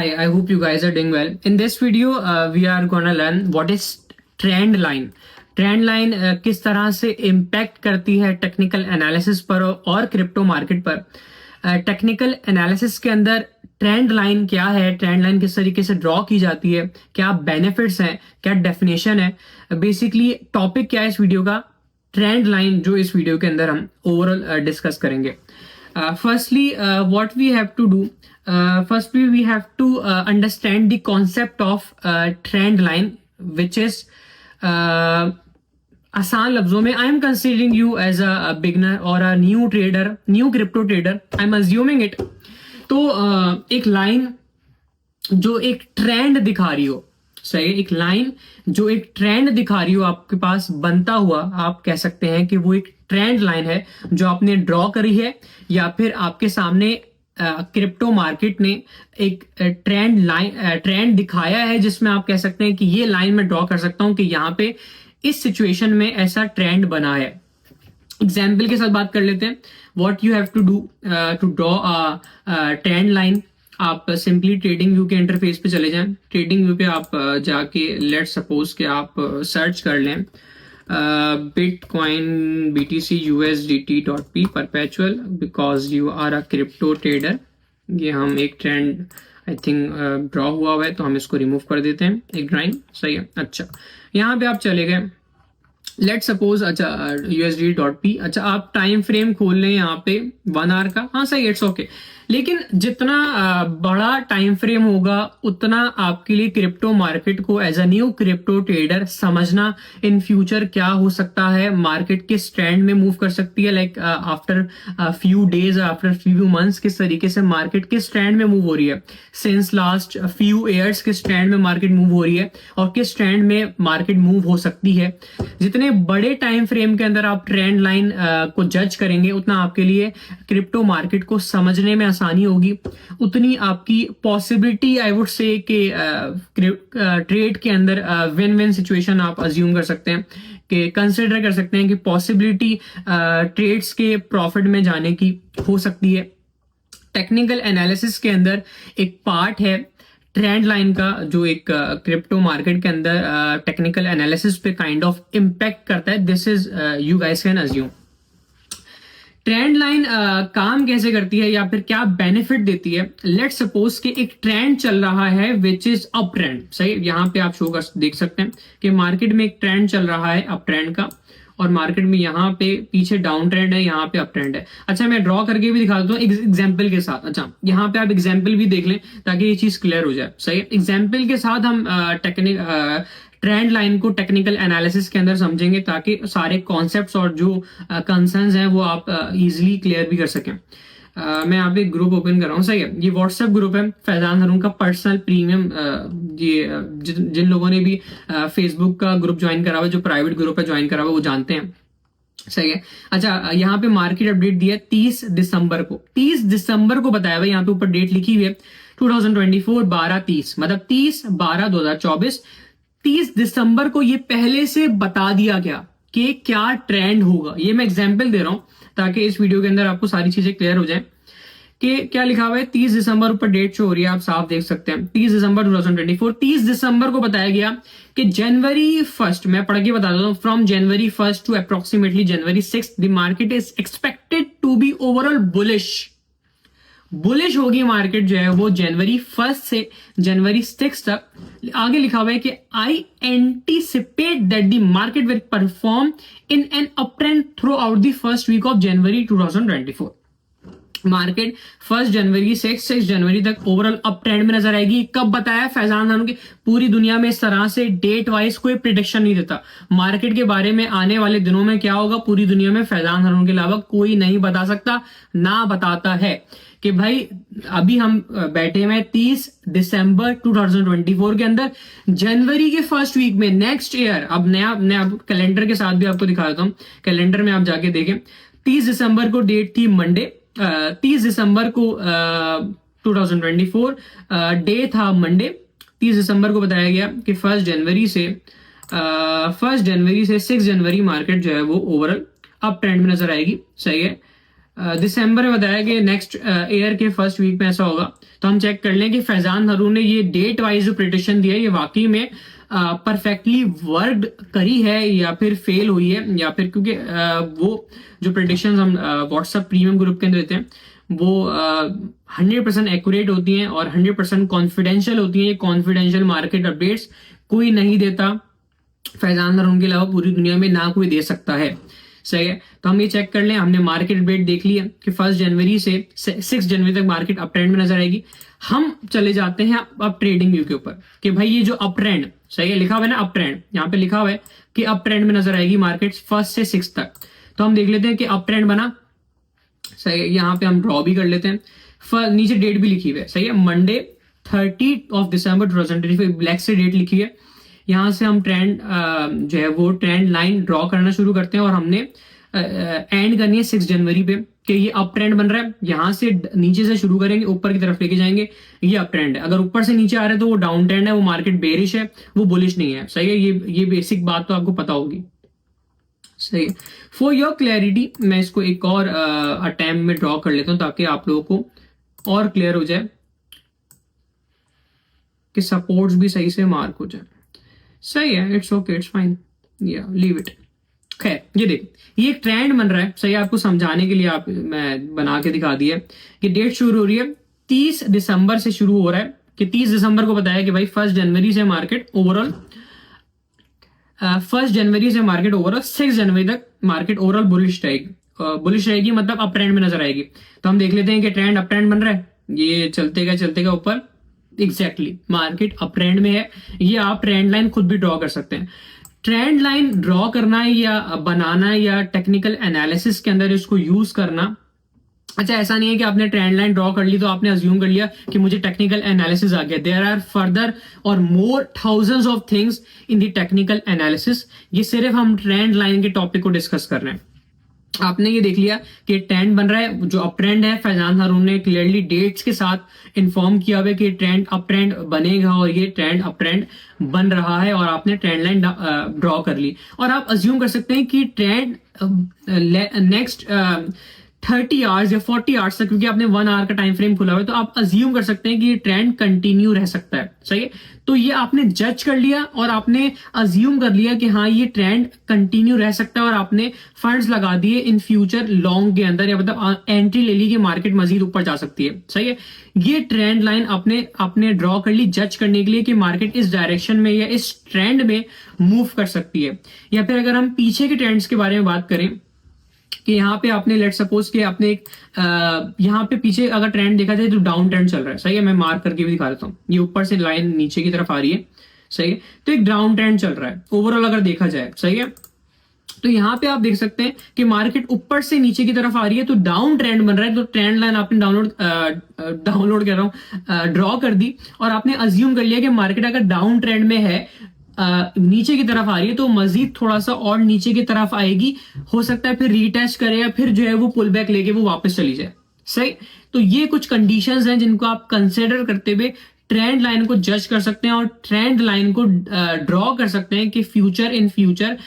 Hi, I hope you guys are doing well. In this video, we are gonna learn what is trend line. Trend line किस तरह से impact करती है technical analysis पर और crypto market पर। Technical analysis के अंदर ट्रेंड लाइन क्या है, ट्रेंड लाइन किस तरीके से ड्रॉ की जाती है, क्या बेनिफिट्स हैं, क्या डेफिनेशन है, बेसिकली टॉपिक क्या है इस वीडियो का, ट्रेंड लाइन जो इस वीडियो के अंदर हम ओवरऑल डिस्कस करेंगे। Firstly what we have to do, firstly we have to understand the concept of trend line, which is आसान लफ्जों में I am considering you as a beginner और a new trader, new crypto trader, I am assuming it. तो एक line जो एक trend दिखा रही हो, सही, एक लाइन जो एक ट्रेंड दिखा रही हो आपके पास बनता हुआ, आप कह सकते हैं कि वो एक ट्रेंड लाइन है जो आपने ड्रॉ करी है, या फिर आपके सामने क्रिप्टो मार्केट ने एक ट्रेंड दिखाया है जिसमें आप कह सकते हैं कि ये लाइन में ड्रॉ कर सकता हूं कि यहाँ पे इस सिचुएशन में ऐसा ट्रेंड बना है। एग्जाम्पल के साथ बात कर लेते हैं। What you have to do to draw trend line, आप सिंपली ट्रेडिंग व्यू के इंटरफेस पे चले जाएं। ट्रेडिंग व्यू पे आप जाके लेट सपोज कि आप सर्च कर लें Bitcoin BTC USDT.P perpetual because you are a crypto trader। ये हम एक ट्रेंड आई थिंक ड्रॉ हुआ है तो हम इसको रिमूव कर देते हैं, एक ड्राइंग, सही है। अच्छा, यहाँ पे आप चले गए, लेट सपोज, अच्छा USDT.P, अच्छा आप टाइम फ्रेम खोल लें यहाँ पे 1 आवर का, हाँ सही, इट्स ओके। लेकिन जितना बड़ा टाइम फ्रेम होगा उतना आपके लिए क्रिप्टो मार्केट को as a new crypto trader समझना इन फ्यूचर क्या हो सकता है, मार्केट किस ट्रेंड में मूव कर सकती है, like after few days, after few months किस तरीके से मार्केट किस ट्रेंड में मूव हो रही है, सिंस लास्ट फ्यू ईयर्स किस ट्रेंड में मार्केट मूव हो रही है और किस ट्रेंड में मार्केट मूव हो सकती है। जितने बड़े टाइम फ्रेम के अंदर आप ट्रेंड लाइन को जज करेंगे उतना आपके लिए क्रिप्टो मार्केट को समझने में आसानी होगी, उतनी आपकी पॉसिबिलिटी आई वुड से कि ट्रेड के अंदर विन विन सिचुएशन आप अज्यूम कर सकते हैं, कि कंसिडर कर सकते हैं कि पॉसिबिलिटी ट्रेड्स के प्रॉफिट में जाने की हो सकती है। टेक्निकल एनालिसिस के अंदर एक पार्ट है ट्रेंड लाइन का जो एक क्रिप्टो मार्केट के अंदर टेक्निकल एनालिसिस पे काइंड ऑफ इम्पैक्ट करता है। This is you guys can assume. Trend line काम कैसे करती है या फिर क्या बेनिफिट देती है। लेट सपोज कि एक ट्रेंड चल रहा है विच इज अप ट्रेंड, सही, यहाँ पे आप शो कर देख सकते हैं कि मार्केट में एक ट्रेंड चल रहा है अप ट्रेंड का, और मार्केट में यहाँ पे पीछे डाउन ट्रेंड है, यहाँ पे अप ट्रेंड है। अच्छा, मैं ड्रॉ करके भी दिखा देता हूँ एग्जाम्पल के साथ। अच्छा, यहाँ पे आप एग्जाम्पल भी देख लें ताकि ये चीज क्लियर हो जाए, सही है। एग्जाम्पल के साथ हम ट्रेंड लाइन को टेक्निकल एनालिसिस के अंदर समझेंगे ताकि सारे कॉन्सेप्ट्स और जो कंसर्न्स हैं वो आप इजीली क्लियर भी कर सकें। मैं यहाँ पे एक ग्रुप ओपन कर रहा हूँ, सही है। ये व्हाट्सएप ग्रुप है फैजान हारून का पर्सनल प्रीमियम। ये जिन लोगों ने भी फेसबुक का ग्रुप ज्वाइन करा हुआ, जो प्राइवेट ग्रुप है ज्वाइन करा हुआ, वो जानते हैं, सही है। अच्छा, यहाँ पे मार्केट अपडेट दिया 30 दिसंबर को, 30 दिसंबर को बताया हुआ, यहाँ पे ऊपर डेट लिखी हुई है 2024 12/30, मतलब 30/12/2024। 30 दिसंबर को ये पहले से बता दिया गया कि क्या ट्रेंड होगा। ये मैं एग्जांपल दे रहा हूं ताकि इस वीडियो के अंदर आपको सारी चीजें क्लियर हो जाए कि क्या लिखा हुआ है। 30 दिसंबर ऊपर डेट शो हो रही है, आप साफ देख सकते हैं, 30 दिसंबर 2024। 30 दिसंबर को बताया गया कि जनवरी 1, मैं पढ़ के बता देता हूं, from January 1 to approximately January 6 the market is expected to be overall bullish होगी मार्केट जो है वो जनवरी 1 से जनवरी 6 तक। आगे लिखा हुआ है कि I anticipate that the market will perform in an up trend throughout the first week of January 2024। Market 1 जनवरी से 6 जनवरी तक ओवरऑल अप ट्रेंड में नजर आएगी। कब बताया फैजान हारून की, पूरी दुनिया में इस तरह से डेट वाइज कोई प्रिडिक्शन नहीं देता मार्केट के बारे में, आने वाले दिनों में क्या होगा पूरी दुनिया में फैजान हारून के अलावा कोई नहीं बता सकता, ना बताता है कि भाई अभी हम बैठे हुए 30 दिसंबर 2024 के अंदर, जनवरी के फर्स्ट वीक में नेक्स्ट ईयर, अब नया कैलेंडर के साथ भी आपको दिखा देता हूं, कैलेंडर में आप जाके देखें, 30 दिसंबर को डेट थी मंडे, 30 दिसंबर को 2024 डे था मंडे। 30 दिसंबर को बताया गया कि 1 जनवरी से 6 जनवरी मार्केट जो है वो ओवरऑल अप ट्रेंड में नजर आएगी, सही है। दिसंबर में बताया कि नेक्स्ट ईयर के फर्स्ट वीक में ऐसा होगा। तो हम चेक कर लें कि फैजान हारून ने ये डेट वाइज जो प्रेडिक्शन दी है ये वाकई में परफेक्टली वर्ड करी है या फिर फेल हुई है, या फिर क्योंकि वो जो प्रेडिक्शंस हम व्हाट्सएप प्रीमियम ग्रुप के अंदर देते हैं वो 100% एक्यूरेट होती हैं और 100% कॉन्फिडेंशियल होती हैं। ये कॉन्फिडेंशियल मार्केट अपडेट्स कोई नहीं देता, फैजान हारून के अलावा पूरी दुनिया में ना कोई दे सकता है। सही है, तो हम ये चेक कर लें। हमने मार्केट अपडेट देख लिया कि 1 जनवरी से 6 जनवरी तक मार्केट अप ट्रेंड में नजर आएगी। हम चले जाते हैं अब ट्रेडिंग व्यू के ऊपर कि भाई ये जो अप ट्रेंड, सही है, लिखा हुआ है ना अप ट्रेंड, यहाँ पे लिखा हुआ है कि अप ट्रेंड में नजर आएगी मार्केट 1 से 6 तक। तो हम देख लेते हैं कि अप ट्रेंड बना, सही है। यहाँ पे हम ड्रॉ भी कर लेते हैं, नीचे डेट भी लिखी हुई है, सही है, मंडे 30 दिसंबर 2025 ब्लैक से डेट लिखी है। यहाँ से हम ट्रेंड जो है वो ट्रेंड लाइन ड्रॉ करना शुरू करते हैं और हमने एंड करनी है 6 जनवरी पे कि ये अप ट्रेंड बन रहा है। यहाँ से नीचे से शुरू करेंगे, ऊपर की तरफ लेके जाएंगे, ये अप ट्रेंड है। अगर ऊपर से नीचे आ रहा है तो वो डाउन ट्रेंड है, वो मार्केट बेरिश है, वो बुलिश नहीं है, सही है। ये बेसिक बात तो आपको पता होगी, सही है। फॉर योर क्लैरिटी मैं इसको एक और अटैम्प्ट में ड्रॉ कर लेता हूं ताकि आप लोगों को और क्लियर हो जाए कि सपोर्ट्स भी सही से मार्क हो जाए। सही है, इट्स ओके, इट्स फाइन, या लीव इट। खैर, ये देख, ये एक ट्रेंड बन रहा है, सही है। आपको समझाने के लिए मैं बना के दिखा दिया कि डेट शुरू हो रही है 30 दिसंबर से शुरू हो रहा है कि 30 दिसंबर को बताया कि भाई 1 जनवरी से मार्केट ओवरऑल 1 जनवरी से मार्केट ओवरऑल 6 जनवरी तक मार्केट ओवरऑल बुलिश रहेगी, मतलब अप ट्रेंड में नजर आएगी। तो हम देख लेते हैं कि ट्रेंड अप ट्रेंड बन रहा है, ये चलते गए ऊपर, एग्जैक्टली मार्केट अप ट्रेंड में है। ये आप ट्रेंड लाइन खुद भी ड्रॉ कर सकते हैं। ट्रेंड लाइन ड्रॉ करना या बनाना या टेक्निकल एनालिसिस के अंदर इसको यूज करना, अच्छा ऐसा नहीं है कि आपने ट्रेंड लाइन ड्रॉ कर ली तो आपने अज्यूम कर लिया कि मुझे टेक्निकल एनालिसिस आ गया। देयर आर फर्दर और more thousands of things in the technical analysis. ये सिर्फ हम ट्रेंड लाइन के टॉपिक को डिस्कस कर रहे हैं। आपने ये देख लिया कि ट्रेंड बन रहा है, जो अप ट्रेंड है, फैजान हारून ने क्लियरली डेट्स के साथ इन्फॉर्म किया हुआ है कि ट्रेंड अप ट्रेंड बनेगा और ये ट्रेंड अप ट्रेंड बन रहा है, और आपने ट्रेंड लाइन ड्रॉ कर ली। और आप अज्यूम कर सकते हैं कि ट्रेंड नेक्स्ट 30 आवर्स या 40 आवर्स तक, क्योंकि आपने 1 आवर का टाइम फ्रेम खुला हुआ है, तो आप अज्यूम कर सकते हैं कि ये ट्रेंड कंटिन्यू रह सकता है, सही है। तो ये आपने जज कर लिया और आपने अज्यूम कर लिया कि हाँ ये ट्रेंड कंटिन्यू रह सकता है, और आपने फंड्स लगा दिए इन फ्यूचर लॉन्ग के अंदर, या मतलब एंट्री ले ली कि मार्केट मजीद ऊपर जा सकती है, सही है। ये ट्रेंड लाइन आपने ड्रॉ कर ली जज करने के लिए कि मार्केट इस डायरेक्शन में या इस ट्रेंड में मूव कर सकती है। या फिर अगर हम पीछे के ट्रेंड्स के बारे में बात करें कि यहाँ पे आपने लेट सपोज कि आपने एक यहाँ पे पीछे अगर ट्रेंड देखा जाए तो डाउन ट्रेंड चल रहा है, सही है। मैं मार्क करके भी दिखा देता हूँ, ये ऊपर से लाइन नीचे की तरफ आ रही है, सही है। तो एक डाउन ट्रेंड चल रहा है ओवरऑल अगर देखा जाए, सही है। तो यहाँ पे आप देख सकते हैं कि मार्केट ऊपर से नीचे की तरफ आ रही है, तो डाउन ट्रेंड बन रहा है। तो ट्रेंड लाइन आपने डाउनलोड कर रहा हूँ ड्रॉ कर दी, और आपने अज्यूम कर लिया कि मार्केट अगर डाउन ट्रेंड में है, नीचे की तरफ आ रही है, तो मजीद थोड़ा सा और नीचे की तरफ आएगी, हो सकता है फिर रीटेस्ट करे या फिर जो है वो पुल बैक लेके वो वापस चली जाए, सही। तो ये कुछ कंडीशंस हैं जिनको आप कंसिडर करते हुए ट्रेंड लाइन को जज कर सकते हैं और ट्रेंड लाइन को ड्रॉ कर सकते हैं कि in future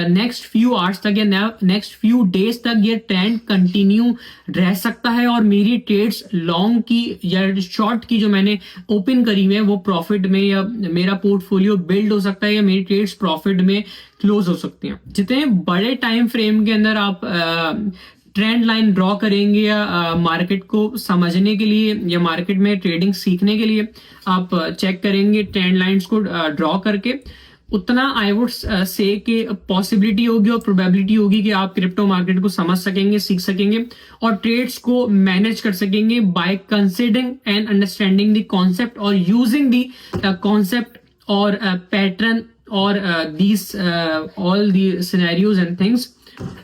next few hours तक या नेक्स्ट फ्यू डेज तक ये ट्रेंड कंटिन्यू रह सकता है, और मेरी ट्रेड्स लॉन्ग की या शॉर्ट की जो मैंने ओपन करी हुई है वो प्रॉफिट में, या मेरा पोर्टफोलियो बिल्ड हो सकता है, या मेरी ट्रेड्स प्रॉफिट में क्लोज हो सकती हैं। जितने बड़े टाइम फ्रेम के अंदर आप ट्रेंड लाइन ड्रॉ करेंगे या मार्केट को समझने के लिए या मार्केट में ट्रेडिंग सीखने के लिए आप चेक करेंगे ट्रेंड लाइंस को ड्रॉ करके, उतना आई वुड से कि पॉसिबिलिटी होगी और प्रोबेबिलिटी होगी कि आप क्रिप्टो मार्केट को समझ सकेंगे, सीख सकेंगे और ट्रेड्स को मैनेज कर सकेंगे by considering and understanding the concept और यूजिंग द कॉन्सेप्ट और पैटर्न और these all the scenarios and things,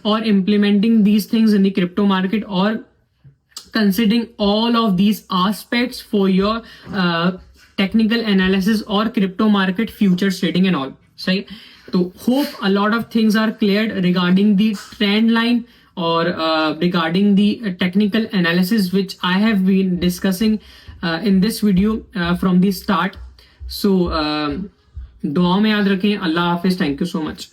or implementing these things in the crypto market, or considering all of these aspects for your technical analysis or crypto market futures trading and all, सही। तो hope a lot of things are cleared regarding the trend line or regarding the technical analysis which I have been discussing in this video from the start. So दुआ में याद रखें। अल्लाह हाफिज, thank you so much.